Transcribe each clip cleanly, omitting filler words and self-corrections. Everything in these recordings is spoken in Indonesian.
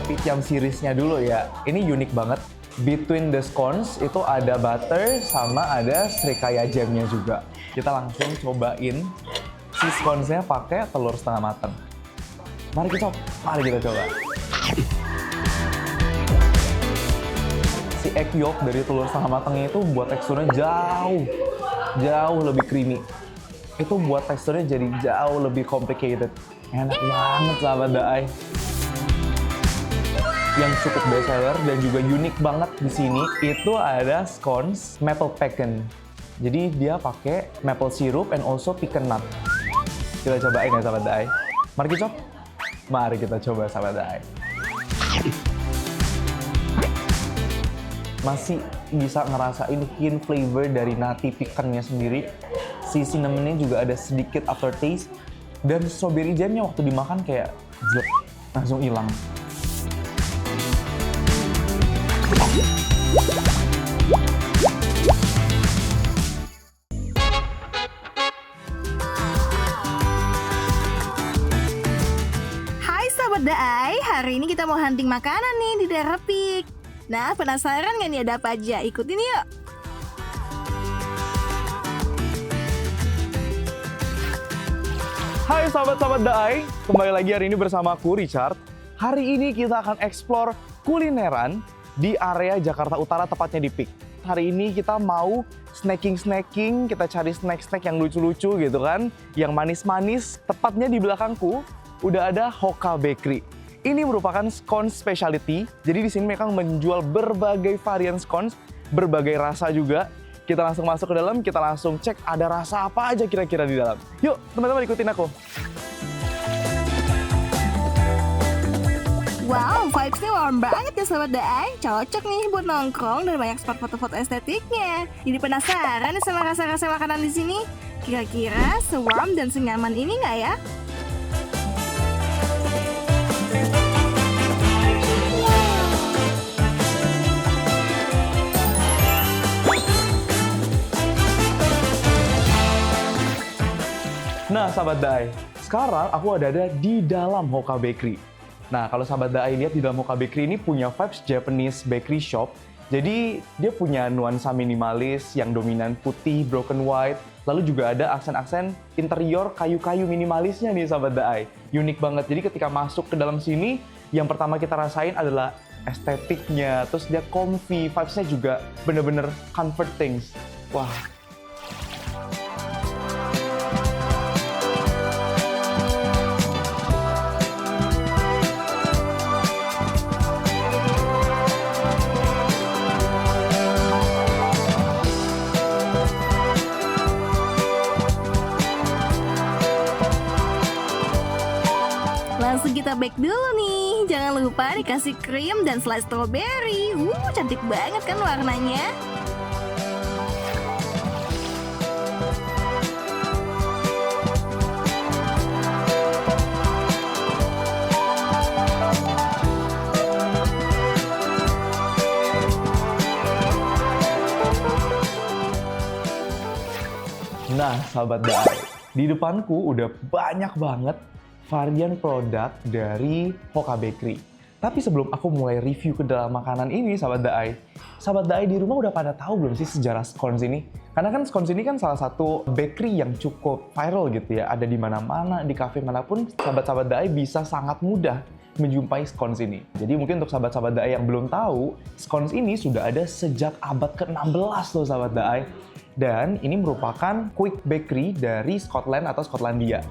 peak yang seriesnya dulu ya. Ini unik banget. Between the scones itu ada butter sama ada srikaya jamnya juga. Kita langsung cobain si sconesnya pakai telur setengah matang. Mari kita coba. Si egg yolk dari telur setengah matangnya itu buat teksturnya jauh lebih creamy. Itu buat teksturnya jadi jauh lebih complicated. Enak banget sahabat Daai. Yang cukup best seller dan juga unik banget di sini itu ada scones maple pecan. Jadi dia pakai maple syrup and also pecan nut. Kita cobain ya sahabat Daai. Mari kita coba sahabat Daai. Masih bisa ngerasain hint flavor dari nutty pecan-nya sendiri. Si cinnamonnya juga ada sedikit aftertaste. Dan strawberry jamnya waktu dimakan kayak zlep, langsung hilang. Hai Sobat Daai, hari ini kita mau hunting makanan nih di daerah Peak. Nah, penasaran nggak nih ada apa aja? Ikutin yuk! Hai sahabat-sahabat Daai, kembali lagi hari ini bersama aku Richard. Hari ini kita akan explore kulineran di area Jakarta Utara, tepatnya di Peak. Hari ini kita mau snacking, kita cari snack-snack yang lucu-lucu gitu kan, yang manis-manis. Tepatnya di belakangku udah ada Hoka Bakery. Ini merupakan scones specialty, jadi di sini mereka menjual berbagai varian scones, berbagai rasa juga. Kita langsung masuk ke dalam, kita langsung cek ada rasa apa aja kira-kira di dalam. Yuk, teman-teman ikutin aku. Wow, vibes-nya warm banget ya Sobat Daai. Cocok nih buat nongkrong dan banyak spot foto-foto estetiknya. Jadi penasaran nih sama rasa-rasa makanan di sini? Kira-kira se-warm dan senyaman ini nggak ya? Nah, sahabat Daai, sekarang aku ada di dalam Hoka Bakery. Nah, kalau sahabat Daai lihat di dalam Hoka Bakery ini punya vibes Japanese bakery shop. Jadi, dia punya nuansa minimalis yang dominan putih, broken white. Lalu juga ada aksen-aksen interior kayu-kayu minimalisnya nih sahabat Daai. Unik banget. Jadi, ketika masuk ke dalam sini, yang pertama kita rasain adalah estetiknya. Terus dia comfy, vibes-nya juga bener-bener comforting. Wah. Langsung kita bake dulu nih. Jangan lupa dikasih krim dan slice strawberry. Cantik banget kan warnanya? Nah, sahabat Daai, di depanku udah banyak banget varian produk dari Hoka Bakery. Tapi sebelum aku mulai review ke dalam makanan ini, sahabat Daai di rumah udah pada tahu belum sih sejarah scones ini? Karena kan scones ini kan salah satu bakery yang cukup viral gitu ya, ada di mana-mana, di cafe manapun, sahabat-sahabat Daai bisa sangat mudah menjumpai scones ini. Jadi mungkin untuk sahabat-sahabat Daai yang belum tahu, scones ini sudah ada sejak abad ke-16 loh sahabat Daai. Dan ini merupakan quick bakery dari Scotland atau Skotlandia.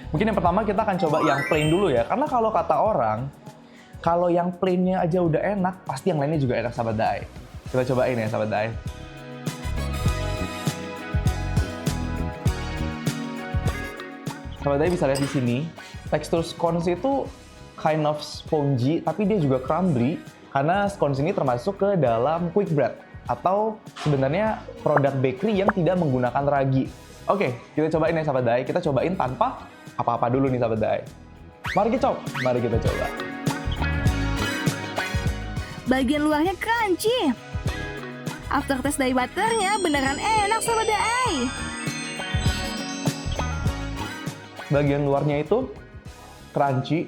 Mungkin yang pertama kita akan coba yang plain dulu ya. Karena kalau kata orang, kalau yang plainnya aja udah enak, pasti yang lainnya juga enak sahabat Daai. Kita cobain ya sahabat Daai. Sahabat Daai bisa lihat di sini, tekstur scones itu kind of spongy, tapi dia juga crumbly. Karena scones ini termasuk ke dalam quick bread atau sebenarnya produk bakery yang tidak menggunakan ragi. Oke, kita cobain ya sahabat Daai. Kita cobain tanpa apa-apa dulu nih sahabat Daai. Mari kita coba. Bagian luarnya crunchy. Aftertaste dari butternya beneran enak sahabat Daai. bagian luarnya itu crunchy,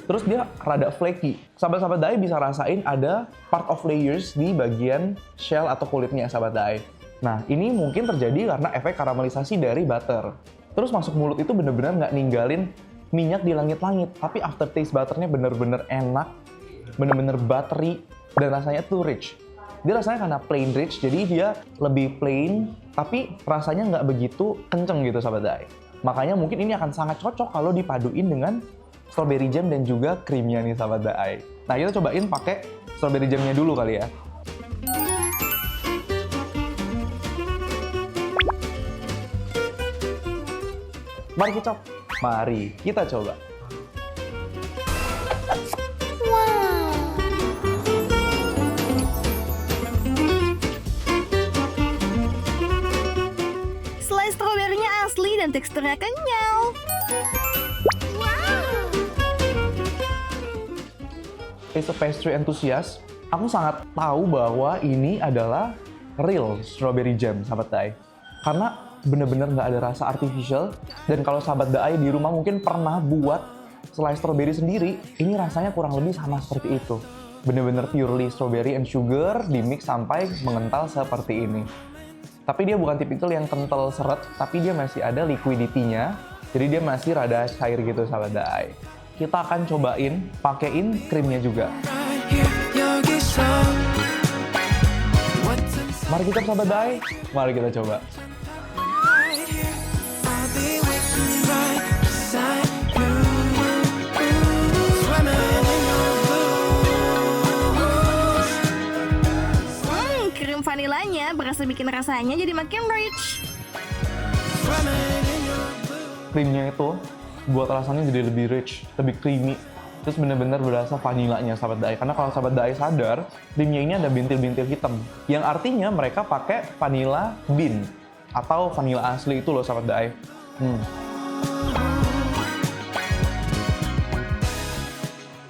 terus dia rada flaky. Sahabat-sahabat Daai bisa rasain ada part of layers di bagian shell atau kulitnya sahabat Daai. Nah, ini mungkin terjadi karena efek karamelisasi dari butter. Terus masuk mulut itu bener-bener nggak ninggalin minyak di langit-langit, tapi aftertaste butternya bener-bener enak, bener-bener buttery, dan rasanya tuh rich. Dia rasanya karena plain rich, jadi dia lebih plain, tapi rasanya nggak begitu kenceng gitu sahabat Daai. Makanya mungkin ini akan sangat cocok kalau dipaduin dengan strawberry jam dan juga krimnya nih sahabat Daai. Nah, kita cobain pakai strawberry jamnya dulu kali ya. Mari kita coba. Slice stroberinya asli dan teksturnya kenyal. As a pastry enthusiast, aku sangat tahu bahwa ini adalah real strawberry jam, sahabat Daai. Karena bener-bener nggak ada rasa artificial, dan kalau sahabat Daai di rumah mungkin pernah buat slice strawberry sendiri, ini rasanya kurang lebih sama seperti itu. Bener-bener purely strawberry and sugar, dimix sampai mengental seperti ini. Tapi dia bukan tipikal yang kental seret, tapi dia masih ada liquidity-nya, jadi dia masih rada cair gitu sahabat Daai. Kita akan cobain pakein krimnya juga. Mari kita sahabat Daai, mari kita coba. Krim vanilanya berasa bikin rasanya jadi makin rich. Krimnya itu buat rasanya jadi lebih rich, lebih creamy. Terus bener-bener berasa vanilanya sahabat Daai. Karena kalau sahabat Daai sadar, krimnya ini ada bintil-bintil hitam. Yang artinya mereka pakai vanilla bean atau vanilla asli itu loh sahabat Daai.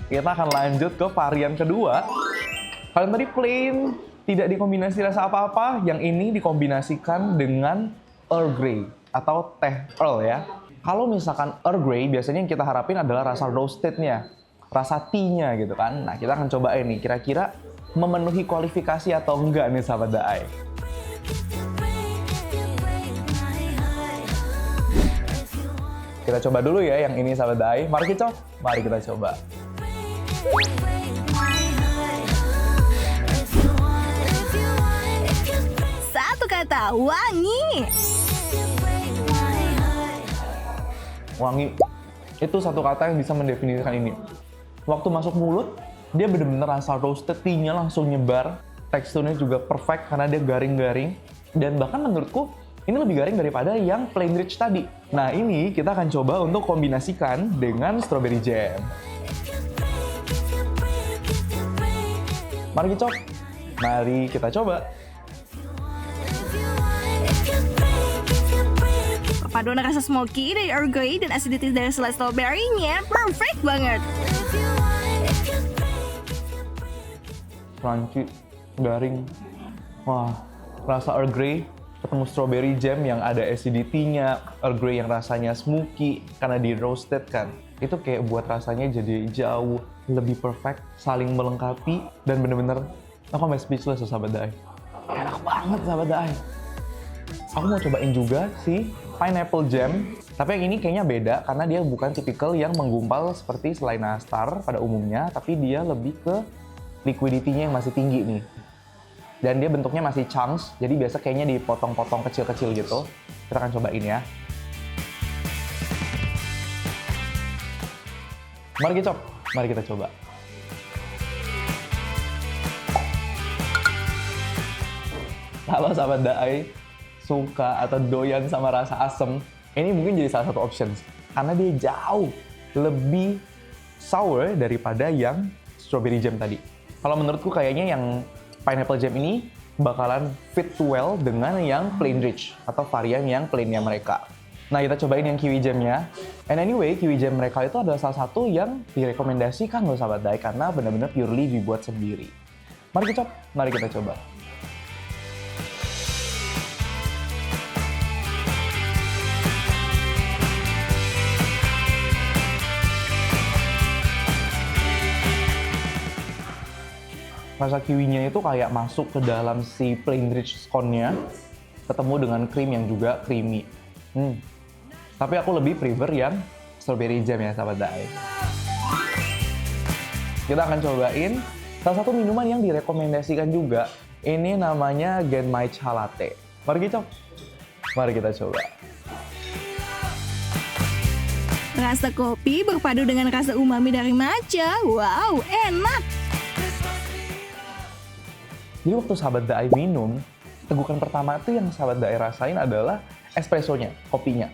Kita akan lanjut ke varian kedua. Kalian tadi plain, tidak dikombinasi rasa apa-apa. Yang ini dikombinasikan dengan Earl Grey atau teh Earl ya. Kalau misalkan Earl Grey, biasanya yang kita harapin adalah rasa roasted-nya, rasa tea-nya gitu kan. Nah, kita akan cobain nih, kira-kira memenuhi kualifikasi atau enggak nih sahabat Daai. Kita coba dulu ya yang ini sahabat Daai. Mari kita coba. Satu kata, wangi. Wangi. Itu satu kata yang bisa mendefinisikan ini. Waktu masuk mulut, dia bener-bener rasa roasted tea-nya langsung nyebar. Teksturnya juga perfect karena dia garing-garing. Dan bahkan menurutku, ini lebih garing daripada yang plain rich tadi. Nah, ini kita akan coba untuk kombinasikan dengan strawberry jam. Mari kita coba. Perpaduan rasa smoky dari Earl Grey dan acidity dari slice strawberry-nya perfect banget. Crunchy, garing. Wah, rasa Earl Grey ketemu strawberry jam yang ada acidity-nya, Earl Grey yang rasanya smoky karena di roasted kan. Itu kayak buat rasanya jadi jauh lebih perfect, saling melengkapi, dan bener-bener aku sampai speechless sahabat Daai. Enak banget sahabat Daai. Aku mau cobain juga si pineapple jam, tapi yang ini kayaknya beda karena dia bukan tipikal yang menggumpal seperti selai nastar pada umumnya, tapi dia lebih ke liquidity-nya yang masih tinggi nih. Dan dia bentuknya masih chunks, jadi biasa kayaknya dipotong-potong kecil-kecil gitu. Kita akan cobain ya. Mari kita coba. Kalau sahabat Daai suka atau doyan sama rasa asam, ini mungkin jadi salah satu options. Karena dia jauh lebih sour daripada yang strawberry jam tadi. Kalau menurutku kayaknya yang pineapple jam ini bakalan fit well dengan yang plain rich atau varian yang plainnya mereka. Nah, kita cobain yang kiwi jamnya. And anyway, kiwi jam mereka itu adalah salah satu yang direkomendasikan loh sahabat Daai karena benar-benar purely dibuat sendiri. Mari kita coba. Rasa kiwinya itu kayak masuk ke dalam si plain rich scone-nya, ketemu dengan krim yang juga creamy. Tapi aku lebih prefer yang strawberry jam ya sahabat Daai. Kita akan cobain salah satu minuman yang direkomendasikan juga. Ini namanya Genmaicha Latte. Mari kita coba. Rasa kopi berpadu dengan rasa umami dari matcha. Wow, enak! Jadi waktu sahabat Daai minum, tegukan pertama itu yang sahabat Daai rasain adalah espressonya, kopinya.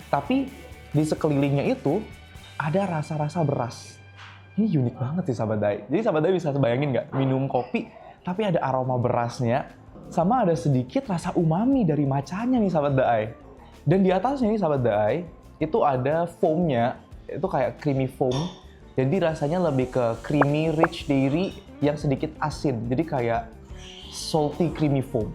Tapi di sekelilingnya itu ada rasa-rasa beras. Ini unik banget sih sahabat Daai. Jadi sahabat Daai bisa bayangin nggak? Minum kopi, tapi ada aroma berasnya, sama ada sedikit rasa umami dari matchanya nih sahabat Daai. Dan di atasnya nih sahabat Daai, itu ada foamnya, itu kayak creamy foam. Jadi rasanya lebih ke creamy rich dairy yang sedikit asin. Jadi kayak salty creamy foam.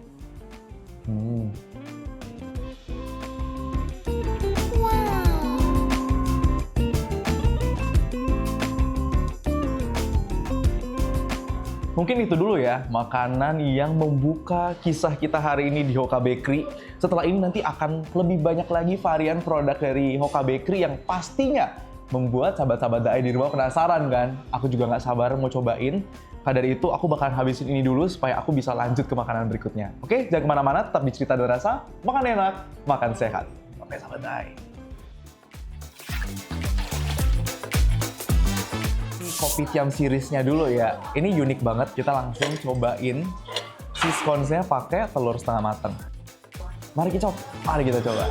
Mungkin itu dulu ya, makanan yang membuka kisah kita hari ini di Hoka Bakery. Setelah ini nanti akan lebih banyak lagi varian produk dari Hoka Bakery yang pastinya membuat sahabat-sahabat Daai di rumah penasaran kan? Aku juga nggak sabar mau cobain. Maka dari itu aku bakalan habisin ini dulu supaya aku bisa lanjut ke makanan berikutnya. Oke, jangan kemana-mana, tetap di Cerita dan Rasa, makan enak, makan sehat. Oke sahabat Daai. Kopi tiam seriesnya dulu ya. Ini unik banget. Kita langsung cobain si scones-nya pakai telur setengah mateng. Mari kita coba.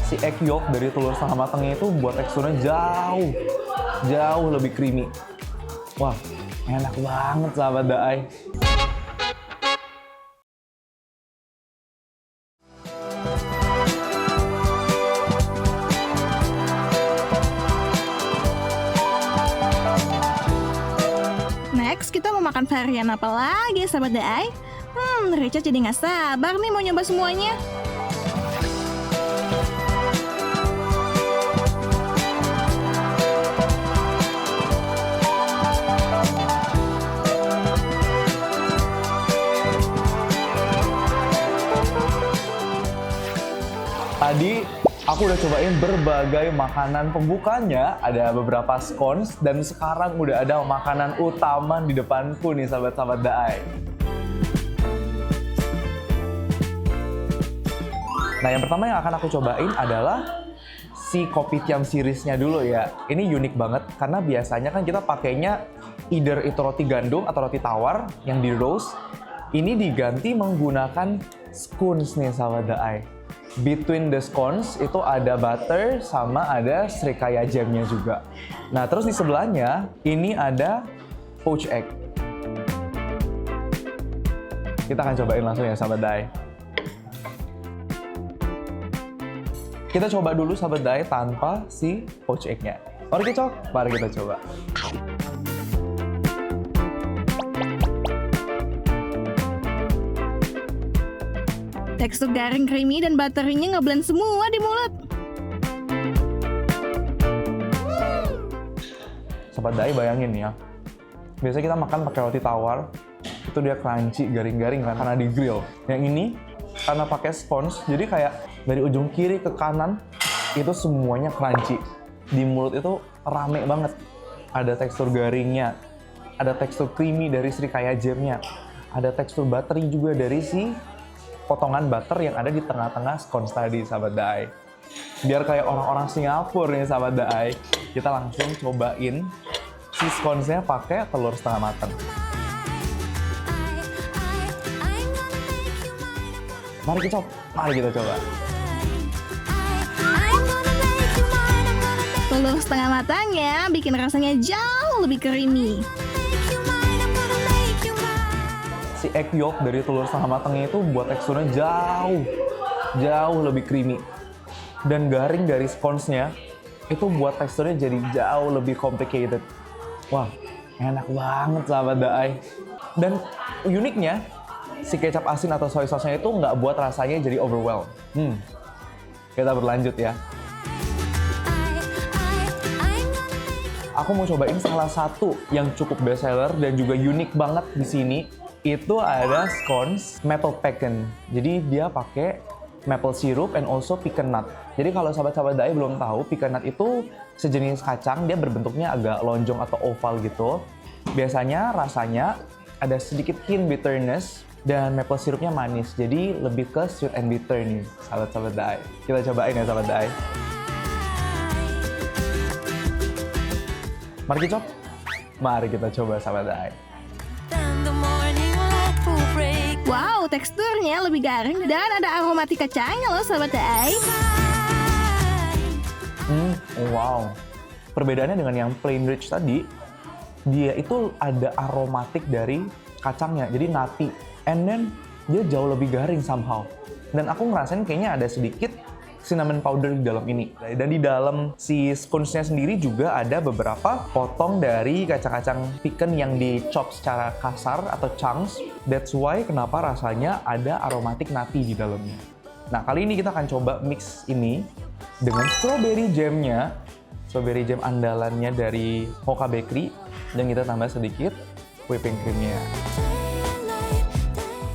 Si egg yolk dari telur setengah matengnya itu buat teksturnya jauh lebih creamy. Wah, enak banget sahabat Daai. Next, kita mau makan varian apa lagi, sahabat Daai? Richard jadi nggak sabar nih mau nyoba semuanya. Tadi aku udah cobain berbagai makanan pembukanya, ada beberapa scones, dan sekarang udah ada makanan utama di depanku nih sahabat-sahabat Daai. Nah yang pertama yang akan aku cobain adalah si kopi tiam seriesnya dulu ya. Ini unik banget karena biasanya kan kita pakainya either itu roti gandum atau roti tawar yang di roast. Ini diganti menggunakan scones nih sahabat Daai. Between the scones itu ada butter sama ada srikaya jamnya juga. Nah terus di sebelahnya ini ada poached egg. Kita akan cobain langsung ya sahabat Daai. Kita coba dulu sahabat Daai tanpa si poached egg-nya. Mari kita coba. Tekstur garing creamy dan butterinya ngeblend semua di mulut. Sahabat Daai bayangin ya. Biasanya kita makan pakai roti tawar, itu dia crunchy, garing-garing kan karena di grill. Yang ini karena pakai sponge, jadi kayak dari ujung kiri ke kanan itu semuanya crunchy. Di mulut itu rame banget. Ada tekstur garingnya, ada tekstur creamy dari srikaya jamnya, ada tekstur buttery juga dari si potongan butter yang ada di tengah-tengah scones tadi sahabat Daai. Biar kayak orang-orang Singapura nih sahabat Daai, kita langsung cobain si scones-nya pakai telur setengah mateng. Mari kita coba. Telur setengah matangnya bikin rasanya jauh lebih creamy. Si egg yolk dari telur setengah matangnya itu buat teksturnya jauh lebih creamy. Dan garing dari scones-nya itu buat teksturnya jadi jauh lebih complicated. Wah, enak banget sahabat Daai. Dan uniknya, si kecap asin atau soy sauce-nya itu nggak buat rasanya jadi overwhelmed. Kita berlanjut ya. aku mau cobain salah satu yang cukup best seller dan juga unik banget di sini. Itu ada scones maple pecan. Jadi dia pakai maple syrup and also pecan nut. Jadi kalau sahabat-sahabat Daai belum tahu, pecan nut itu sejenis kacang, dia berbentuknya agak lonjong atau oval gitu. Biasanya rasanya ada sedikit hint bitterness dan maple syrupnya manis. Jadi lebih ke sweet and bitter nih, sahabat-sahabat Daai. Kita cobain ya sahabat Daai. Mari kita coba. Mari kita coba sahabat Daai. Wow, teksturnya lebih garing dan ada aromatik kacangnya loh sahabat Daai. Wow. Perbedaannya dengan yang plain rich tadi, dia itu ada aromatik dari kacangnya, jadi nutty. And then dia jauh lebih garing somehow. Dan aku ngerasain kayaknya ada sedikit cinnamon powder di dalam ini. Dan di dalam si scones-nya sendiri juga ada beberapa potong dari kacang-kacang pecan yang di-chop secara kasar atau chunks. That's why kenapa rasanya ada aromatik nutty di dalamnya. Nah, kali ini kita akan coba mix ini dengan strawberry jam-nya. Strawberry jam andalannya dari Hoka Bakery. Dan kita tambah sedikit whipping cream-nya.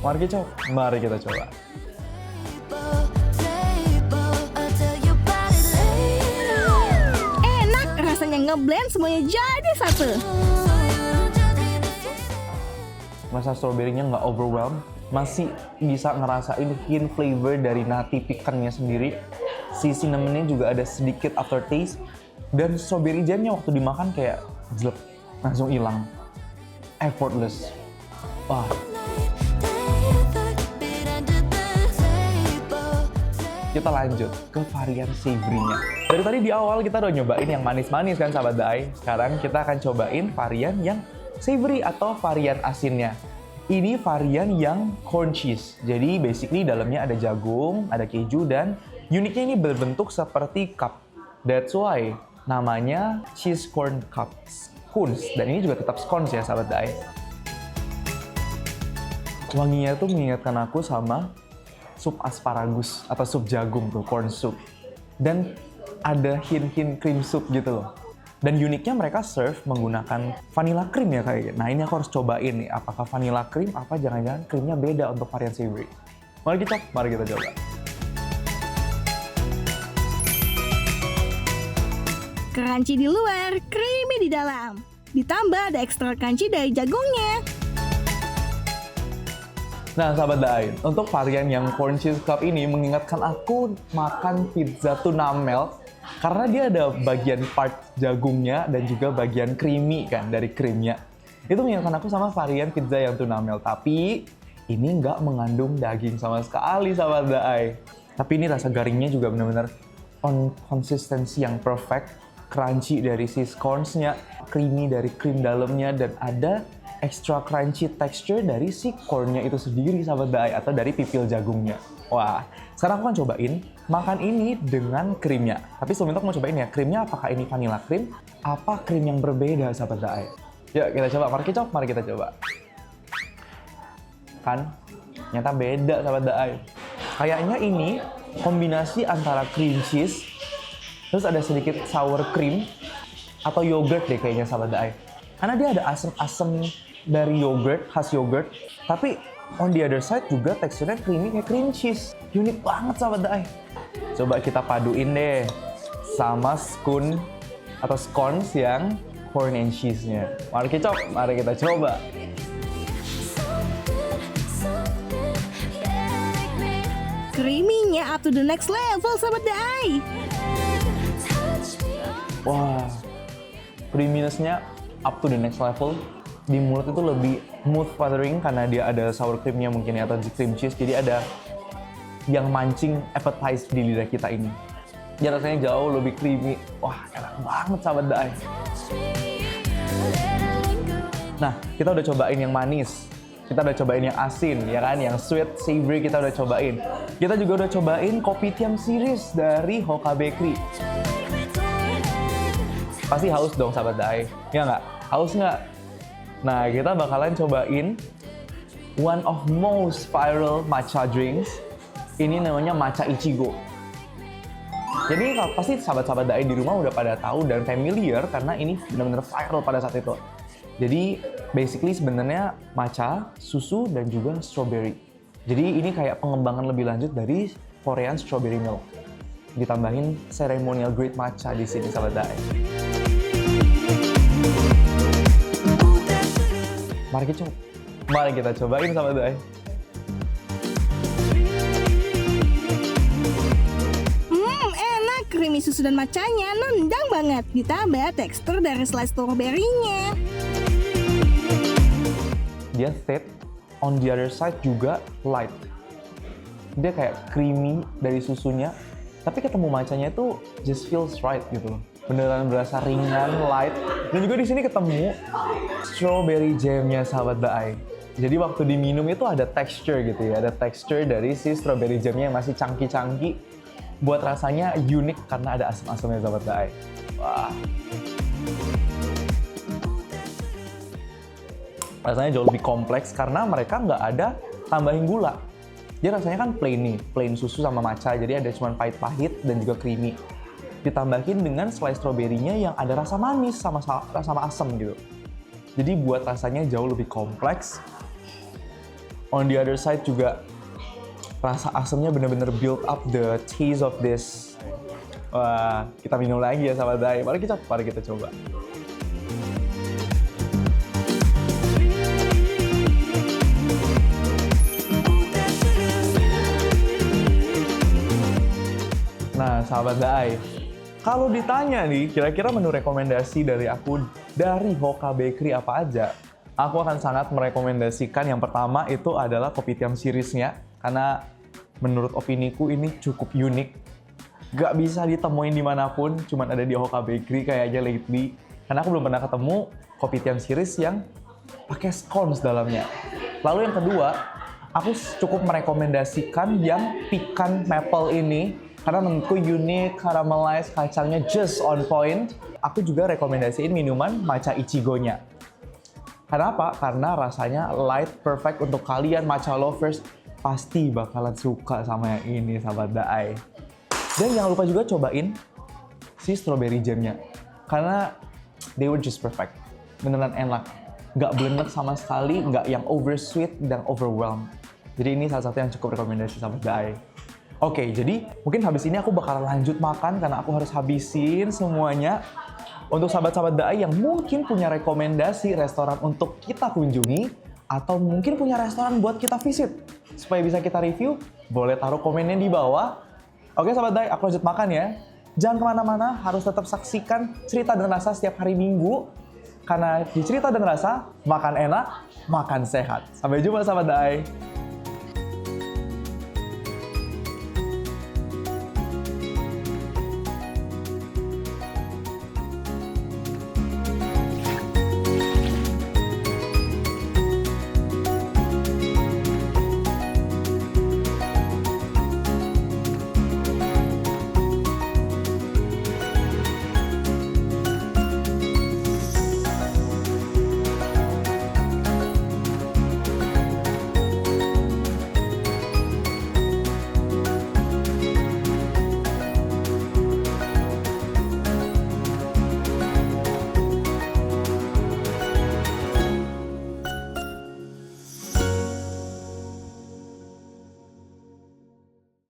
Mari kita coba. Enak, rasanya ngeblend semuanya jadi satu. Masa strawberry-nya nggak overwhelm, masih bisa ngerasain hint flavor dari nutty pecan-nya sendiri. Si cinnamon-nya juga ada sedikit aftertaste. Dan strawberry jam-nya waktu dimakan kayak jelek, langsung hilang. Effortless. Wah. Kita lanjut ke varian savory-nya. Dari tadi di awal kita udah nyobain yang manis-manis kan sahabat Daai. Sekarang kita akan cobain varian yang savory atau varian asinnya. Ini varian yang corn cheese. Jadi basically dalamnya ada jagung, ada keju, dan uniknya ini berbentuk seperti cup. That's why namanya cheese corn cup scones. Dan ini juga tetap scones ya sahabat Daai. Wanginya tuh mengingatkan aku sama sup asparagus atau sup jagung tuh, corn soup. Dan ada hint-hint cream soup gitu loh. Dan uniknya mereka serve menggunakan vanilla cream ya kayaknya. Nah ini aku harus cobain nih, apakah vanilla cream, apa jangan-jangan creamnya beda untuk varian savory. Mari kita coba. Crunchy di luar, creamy di dalam. Ditambah ada ekstra crunchy dari jagungnya. Nah sahabat Daai, untuk varian yang corn cheese cup ini mengingatkan aku makan pizza tuna melt. Karena dia ada bagian part jagungnya dan juga bagian creamy kan dari krimnya. Itu mengingatkan aku sama varian pizza yang tuna melt. Tapi ini nggak mengandung daging sama sekali sahabat Daai. Tapi ini rasa garingnya juga benar-benar konsistensi yang perfect. Crunchy dari si scones-nya, creamy dari krim dalamnya, dan ada extra crunchy texture dari si corn-nya itu sendiri sahabat Daai, atau dari pipil jagungnya. Wah, sekarang aku akan cobain makan ini dengan krimnya. Tapi sebelum itu aku mau cobain ya, krimnya apakah ini vanilla cream, apa krim yang berbeda sahabat Daai. Yuk kita coba, mari kita coba. Kan, ternyata beda sahabat Daai. Kayaknya ini kombinasi antara cream cheese, terus ada sedikit sour cream, atau yogurt deh kayaknya sahabat Daai. Karena dia ada asam-asam dari yogurt, khas yogurt, tapi on the other side juga teksturnya creamy kayak cream cheese. Unik banget sahabat Daai. Coba kita paduin deh sama scone atau scones yang corn and cheese-nya. Mari kita coba. Creamy-nya up to the next level sahabat Daai. Wah, creaminess-nya up to the next level. Di mulut itu lebih mouth watering karena dia ada sour cream-nya mungkin ya, atau cream cheese. Jadi ada yang mancing appetize di lidah kita ini. Dia rasanya jauh lebih creamy. Wah, enak banget sahabat Daai. Nah, kita udah cobain yang manis. Kita udah cobain yang asin, ya kan? Yang sweet, savory kita udah cobain. Kita juga udah cobain kopitiam series dari Hoka Bakery. Pasti haus dong sahabat Daai, ya nggak? Haus nggak? Nah, kita bakalan cobain one of most viral matcha drinks. Ini namanya matcha ichigo. Jadi pasti sahabat-sahabat Daai di rumah udah pada tahu dan familiar karena ini benar-benar viral pada saat itu. Jadi basically sebenarnya matcha, susu, dan juga strawberry. Jadi ini kayak pengembangan lebih lanjut dari Korean strawberry milk. Ditambahin ceremonial grade matcha di sini sahabat Daai. Mari kita cobain sahabat Daai. Enak, creamy susu dan matchanya nendang banget. Ditambah tekstur dari slice strawberry-nya. Dia thick, on the other side juga light. Dia kayak creamy dari susunya, tapi ketemu matchanya itu just feels right gitu loh. Beneran berasa ringan, light. Dan juga di sini ketemu strawberry jam-nya sahabat Daai. Jadi waktu diminum itu ada texture gitu ya, ada texture dari si strawberry jam-nya yang masih cangki-cangki. Buat rasanya unik karena ada asam-asamnya sahabat Daai. Wah. Rasanya jauh lebih kompleks karena mereka nggak ada tambahin gula. Dia rasanya kan plain nih, plain susu sama matcha, jadi ada cuma pahit-pahit dan juga creamy. Ditambahin dengan slice strawberry-nya yang ada rasa manis sama asam gitu. Jadi buat rasanya jauh lebih kompleks. On the other side juga rasa asamnya benar-benar build up the taste of this. Wah, kita minum lagi ya sahabat Daai. Mari kita coba. Nah, sahabat Daai, kalau ditanya nih, kira-kira menu rekomendasi dari aku dari Hoka Bakery apa aja? Aku akan sangat merekomendasikan yang pertama itu adalah Kopitiam series-nya, karena menurut opiniku ini cukup unik. Gak bisa ditemuin dimanapun, cuman ada di Hoka Bakery kayaknya lately. Karena aku belum pernah ketemu Kopitiam series yang pakai scones dalamnya. Lalu yang kedua, aku cukup merekomendasikan yang pecan maple ini, karena menurutku unik, caramelized, kacangnya just on point. Aku juga rekomendasiin minuman matcha ichigo-nya. Karena apa? Karena rasanya light, perfect untuk kalian matcha lovers. Pasti bakalan suka sama yang ini, sahabat Daai. Dan jangan lupa juga cobain si strawberry jam-nya. Karena they were just perfect. Beneran enak. Nggak blended sama sekali, nggak yang oversweet dan overwhelmed. Jadi ini salah satu yang cukup rekomendasi sahabat Daai. Oke, jadi mungkin habis ini aku bakal lanjut makan karena aku harus habisin semuanya. Untuk sahabat-sahabat Daai yang mungkin punya rekomendasi restoran untuk kita kunjungi atau mungkin punya restoran buat kita visit supaya bisa kita review, boleh taruh komennya di bawah. Oke sahabat Daai, aku lanjut makan ya. Jangan kemana-mana, harus tetap saksikan Cerita dan Rasa setiap hari Minggu. Karena di Cerita dan Rasa, makan enak, makan sehat. Sampai jumpa sahabat Daai.